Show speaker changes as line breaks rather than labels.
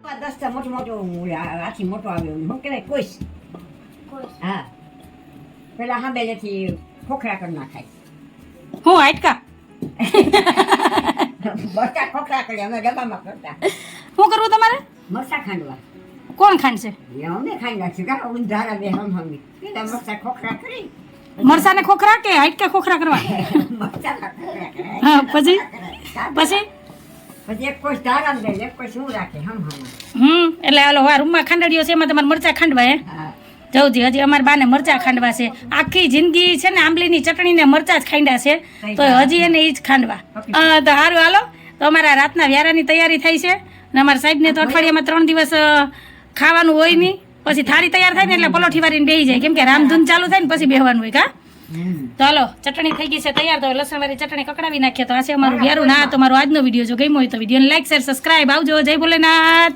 દસ્તા મોટું આથી મોટો આવ્યો શું કહેવાય કોઈસ હા પેલા હાંબેલેથી ખોખરા કરી નાખાય
હું હાટકા
મરચા ખોખરા કરી અમે ડબ્બામાં કરતા
શું કરવું તમારે
મરચા ખાંડવા
કોણ ખાંડશે
અમે ખાઈ નાખ્યું કા ઊંધારા બે હમી પેલા મરચા ખોખરા કરી
મરસાને ખોખરા કે હાટકા ખોખરા કરવા
મરચા ખોખરા કરે
હા પછી
પછી એક કોઈ ધારા દે એક કોઈ શું રાખે હમ
એટલે હાલો આ રૂમમાં ખાંડડીઓ છે એમાં તમારે મરચા ખાંડવા હે
હા
જવજી હજી અમારા બાને મરચા ખાંડવા છે આખી જિંદગી છે ને આંબલીની ચટણી ને મરચા જ ખાંડ્યા છે તો હજી એને એ જ ખાંડવા તો સારું હાલો તો અમારા રાતના વ્યારાની તૈયારી થઈ છે ને અમારા સાહેબને તો અઠવાડિયામાં 3 દિવસ ખાવાનું હોય નહીં પછી થાળી તૈયાર થાય ને એટલે પલોઠી વારીને બેસી જાય કેમ કે રામધૂન ચાલુ થાય ને પછી બેહવાનું હોય કા તો હાલો ચટણી થઈ ગઈ છે તૈયાર તો લસણવાળી ચટણી કકડાવી નાખીએ તો આ છે અમારું વ્યારું ના તો મારો આજનો વિડીયો જો ગમ્યો હોય તો વિડીયોને લાઈક શેર સબસ્ક્રાઇબ આવજો જય ભોલેનાથ